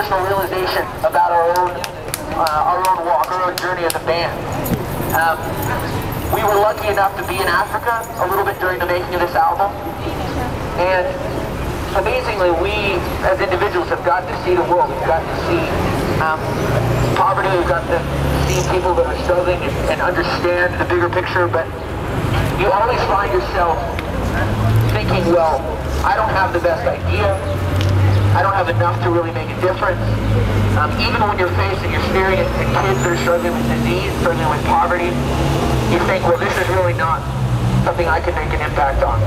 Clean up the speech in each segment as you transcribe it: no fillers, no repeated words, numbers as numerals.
personal realization about our own walk, our own journey as a band. We were lucky enough to be in Africa a little bit during the making of this album, and amazingly, we as individuals have gotten to see the world. We've gotten to see poverty. We've gotten to see people that are struggling and understand the bigger picture. But you always find yourself thinking, well, I don't have the best idea. I don't have enough to really make a difference. Even when you're facing, you're staring at kids that are struggling with disease, struggling with poverty, you think, well, this is really not something I can make an impact on.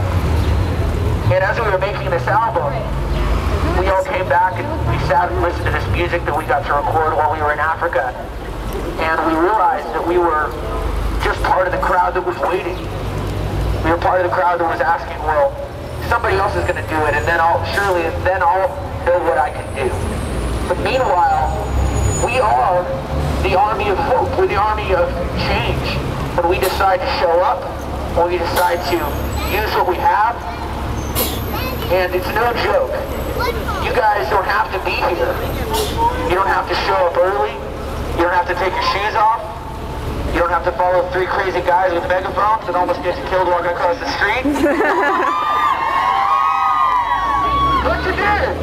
And as we were making this album, we all came back and we sat and listened to this music that we got to record while we were in Africa. And we realized that we were just part of the crowd that was waiting. We were part of the crowd that was asking, well, somebody else is going to do it, and then I'll know what I can do. But meanwhile, we are the army of hope. We're the army of change. When we decide to show up, when we decide to use what we have, and it's no joke. You guys don't have to be here. You don't have to show up early. You don't have to take your shoes off. You don't have to follow 3 crazy guys with megaphones that almost get you killed walking across the street. But you did!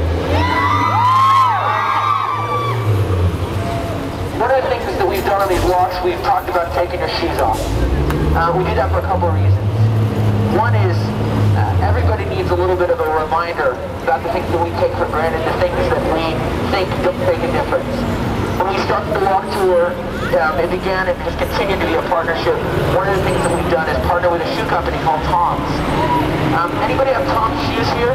One of the things that we've done on these walks, we've talked about taking your shoes off. We do that for a couple of reasons. One is, everybody needs a little bit of a reminder about the things that we take for granted, the things that we think don't make a difference. When we started the walk tour, it began and has continued to be a partnership. One of the things that we've done is partner with a shoe company called Tom's. Anybody have Tom's shoes here?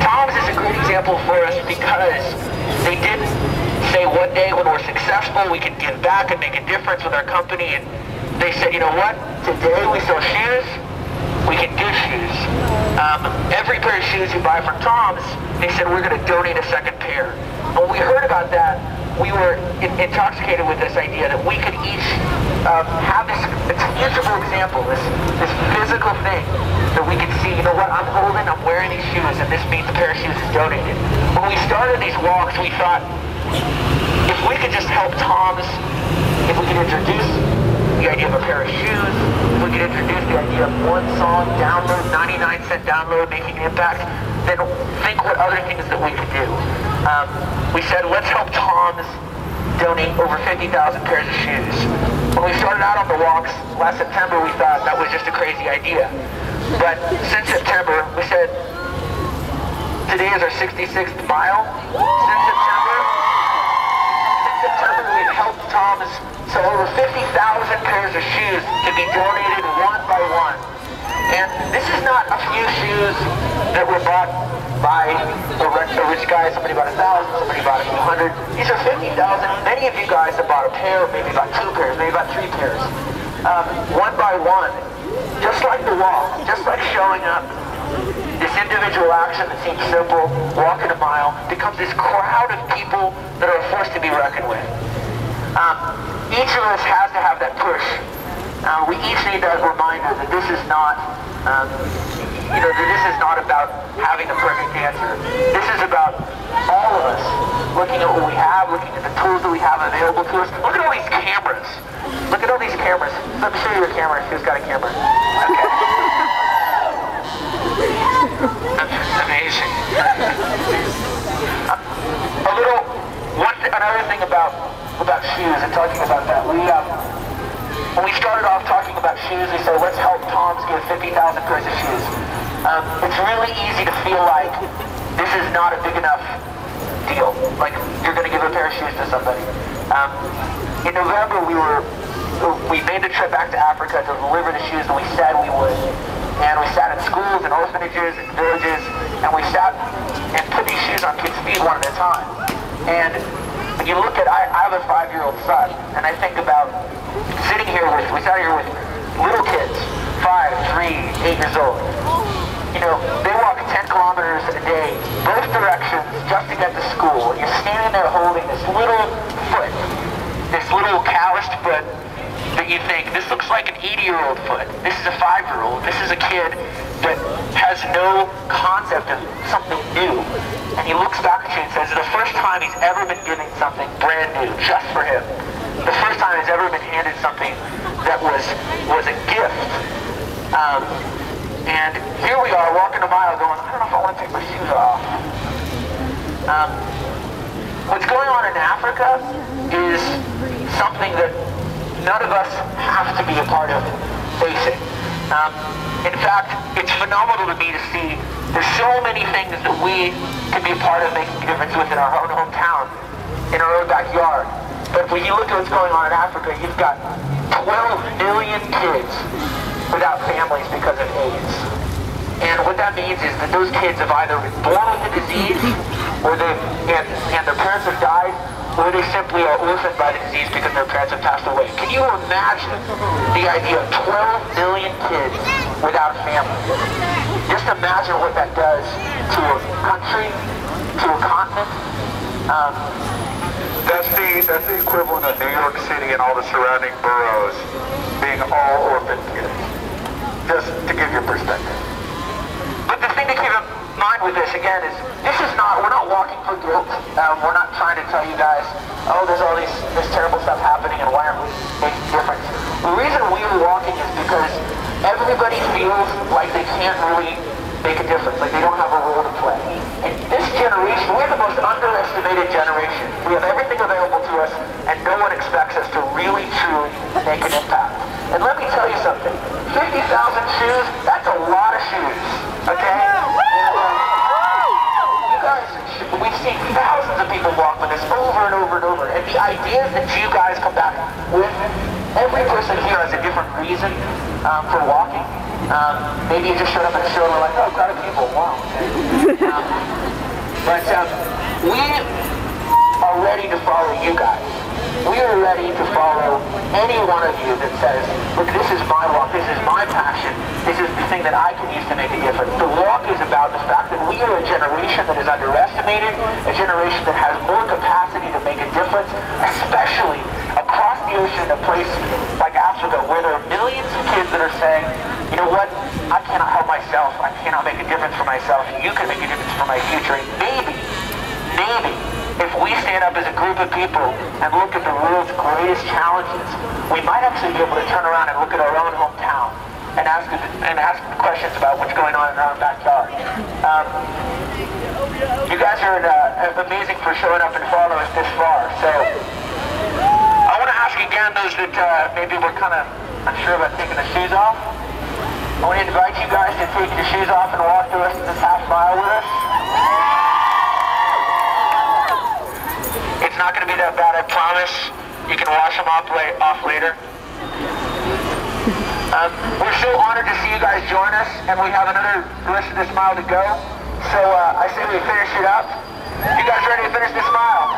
Tom's is a great example for us because they didn't say one day when we're successful we can give back and make a difference with our company, and they said, you know what, today we sell shoes, we can give shoes. Every pair of shoes you buy from Tom's, they said we're going to donate a second pair. When we heard about that, we were intoxicated with this idea that we could each have this tangible example, this physical thing that we could see, you know what, I'm wearing these shoes, and this means a pair of shoes is donated. When we started these walks, we thought, if we could just help Tom's, if we could introduce the idea of a pair of shoes, if we could introduce the idea of one song, download, 99-cent download, making an impact, then think what other things that we could do. We said, let's help Tom's donate over 50,000 pairs of shoes. When we started out on the walks last September, we thought that was just a crazy idea. But since September, we said, today is our 66th mile. Since September, we've helped Tom's sell over 50,000 pairs of shoes to be donated one by one. And this is not a few shoes that were bought by a rich guy. Somebody bought 1,000, somebody bought a few hundred. These are 50,000. Many of you guys have bought a pair, maybe bought 2 pairs, maybe bought 3 pairs. One by one, just like the walk, just like showing up, this individual action that seems simple, walking a mile, becomes this crowd of people that are a force to be reckoned with. Each of us has to have that push. We each need that reminder that this is not, that this is not about having the perfect answer. This is about all of us looking at what we have, looking at the tools that we have available to us. Look at all these cameras. Look at all these cameras. Let me show you a camera. Who's got a camera? Okay. Amazing. Another thing about shoes and talking about that, when we started off talking about shoes, we said, let's help Tom's give 50,000 pairs of shoes. It's really easy to feel like this is not a big enough deal. Like, you're going to give a pair of shoes to somebody. In November, we made the trip back to Africa to deliver the shoes that we said we would. And we sat in schools and orphanages and villages, and we sat and put these shoes on kids' feet one at a time. And when you look at, I have a 5-year-old son, and I think about sitting here we sat here with little kids, 5, 3, 8 years old. You know, they walk 10 kilometers a day, both directions, just to get to school. And you're standing there holding this little foot, this little calloused foot, that you think, this looks like an 80-year-old foot. This is a 5-year-old. This is a kid that has no concept of something new. and he looks back at you and says, it's the first time he's ever been given something brand new, just for him. The first time he's ever been handed something that was a gift. And here we are walking a mile going, I don't know if I want to take my shoes off. What's going on in Africa is something that none of us have to be a part of facing. In fact, it's phenomenal to me to see there's so many things that we can be a part of making a difference with in our own hometown, in our own backyard. But when you look at what's going on in Africa, you've got 12 million kids without families because of AIDS. And what that means is that those kids have either been born with the disease, or and their parents have died, or they simply are orphaned by the disease because their parents have passed away. Can you imagine the idea of 12 million kids without a family? Just imagine what that does to a country, to a continent. That's the equivalent of New York City and all the surrounding boroughs being all orphan kids. Just to give you perspective. But the thing to keep in mind with this, again, is we're not walking for guilt. We're not trying to tell you guys, oh, there's all this terrible stuff happening and why aren't we making a difference? The reason we are walking is because everybody feels like they can't really make a difference, like they don't have a role to play. And this generation, we're the most underestimated generation. We have everything available to us and no one expects us to really, truly make an impact. And let me tell you something, 50,000 shoes, that's a lot of shoes, okay? We've seen thousands of people walk with us over and over and over, and the ideas that you guys come back with, every person here has a different reason for walking. Maybe you just showed up at a show and we're like, oh, crowd of people, wow. But we are ready to follow you guys. We are ready to follow any one of you that says, look, this is my walk, this is my passion, this is the thing that I can use to make a difference. The walk is about the fact that we are a generation that is underestimated, a generation that has more capacity to make a difference, especially across the ocean, a place like Asheville, where there are millions of kids that are saying, you know what, I cannot help myself, I cannot make a difference for myself, you can make a difference for my future, and maybe, if we stand up as a group of people and look at the world's greatest challenges, we might actually be able to turn around and look at our own hometown and ask questions about what's going on in our own backyard. You guys are amazing for showing up and following us this far. So I want to ask again those that maybe were kind of unsure about taking the shoes off. I want to invite you guys to take your shoes off and walk the rest of this half mile with us. It's not going to be that bad, I promise. You can wash them off later. We're so honored to see you guys join us, and we have another rest of this mile to go. So I say we finish it up. You guys ready to finish this mile?